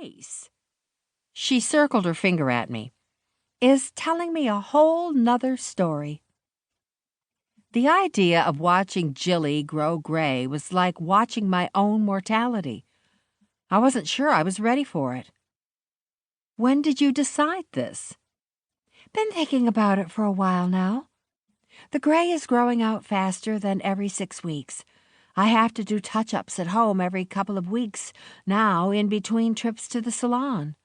face, she circled her finger at me, is telling me a whole nother story. The idea of watching Jilly grow gray was like watching my own mortality. I wasn't sure I was ready for it. When did you decide this? Been thinking about it for a while now. The gray is growing out faster than every 6 weeks. I have to do touch-ups at home every couple of weeks now in between trips to the salon.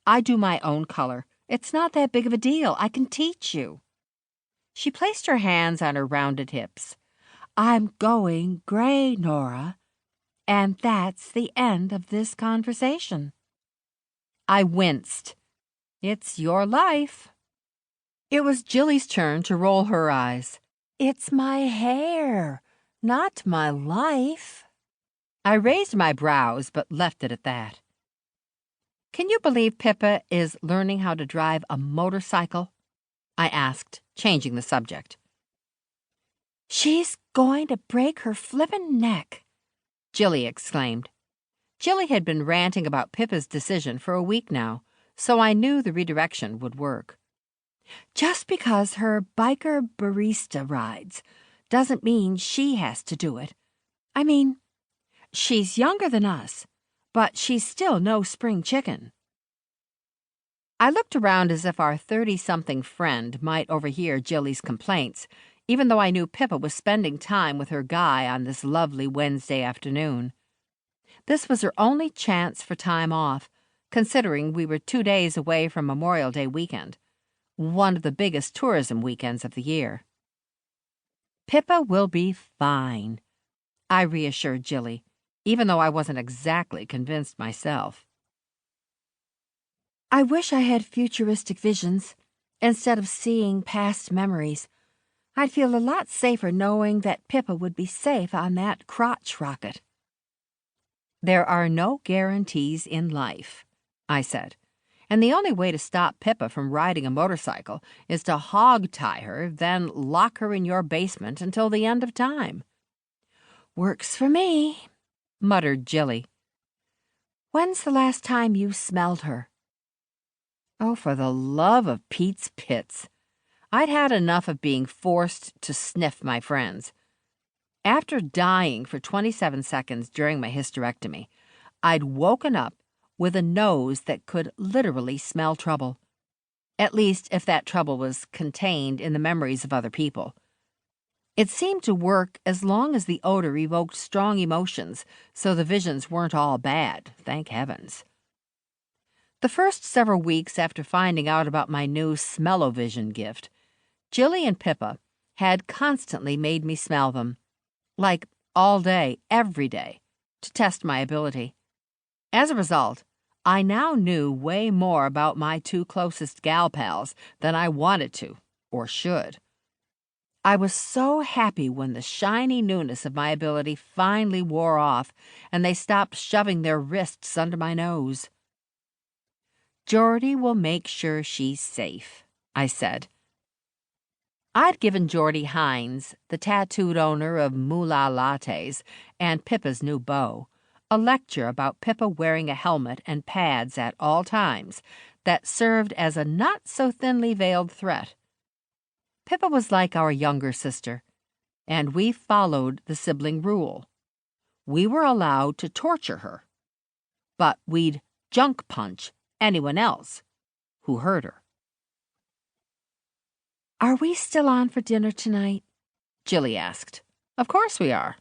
I do my own color. It's not that big of a deal. I can teach you. She placed her hands on her rounded hips. I'm going gray, Nora, and that's the end of this conversation. I winced. It's your life. It was Jilly's turn to roll her eyes. It's my hair, not my life. I raised my brows, but left it at that. Can you believe Pippa is learning how to drive a motorcycle? I asked, changing the subject. She's going to break her flippin' neck, Jilly exclaimed. Jilly had been ranting about Pippa's decision for a week now, so I knew the redirection would work. Just because her biker barista rides doesn't mean she has to do it. I mean, she's younger than us, but she's still no spring chicken. I looked around as if our 30-something friend might overhear Jilly's complaints, even though I knew Pippa was spending time with her guy on this lovely Wednesday afternoon. This was her only chance for time off, considering we were 2 days away from Memorial Day weekend, one of the biggest tourism weekends of the year. Pippa will be fine, I reassured Jilly, even though I wasn't exactly convinced myself. I wish I had futuristic visions instead of seeing past memories. I'd feel a lot safer knowing that Pippa would be safe on that crotch rocket. There are no guarantees in life, I said, and the only way to stop Pippa from riding a motorcycle is to hog-tie her, then lock her in your basement until the end of time. Works for me, muttered Jilly. When's the last time you smelled her? Oh, for the love of Pete's pits. I'd had enough of being forced to sniff my friends. After dying for 27 seconds during my hysterectomy, I'd woken up with a nose that could literally smell trouble. At least if that trouble was contained in the memories of other people. It seemed to work as long as the odor evoked strong emotions, so the visions weren't all bad, thank heavens. The first several weeks after finding out about my new smell-o-vision gift, Jilly and Pippa had constantly made me smell them, like all day, every day, to test my ability. As a result, I now knew way more about my 2 closest gal pals than I wanted to, or should. I was so happy when the shiny newness of my ability finally wore off and they stopped shoving their wrists under my nose. Geordie will make sure she's safe, I said. I'd given Geordie Hines, the tattooed owner of Moolah Lattes and Pippa's new beau, a lecture about Pippa wearing a helmet and pads at all times that served as a not-so-thinly veiled threat. Pippa was like our younger sister, and we followed the sibling rule. We were allowed to torture her, but we'd junk punch anyone else who hurt her. Are we still on for dinner tonight? Jilly asked. Of course we are.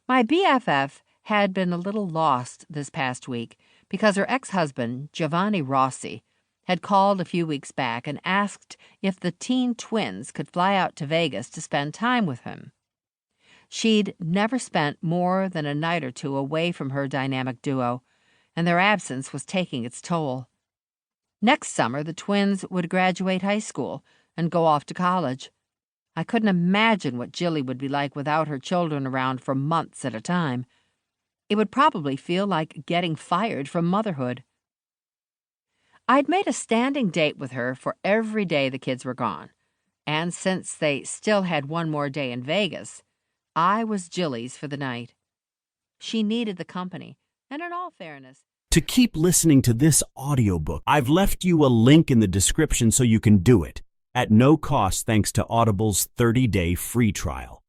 My BFF had been a little lost this past week because her ex-husband, Giovanni Rossi, had called a few weeks back and asked if the teen twins could fly out to Vegas to spend time with him. She'd never spent more than a night or 2 away from her dynamic duo, and their absence was taking its toll. Next summer, the twins would graduate high school and go off to college. I couldn't imagine what Jilly would be like without her children around for months at a time. It would probably feel like getting fired from motherhood. I'd made a standing date with her for every day the kids were gone, and since they still had 1 more day in Vegas, I was Jilly's for the night. She needed the company, and in all fairness, To keep listening to this audiobook, I've left you a link in the description so you can do it, at no cost thanks to Audible's 30-day free trial.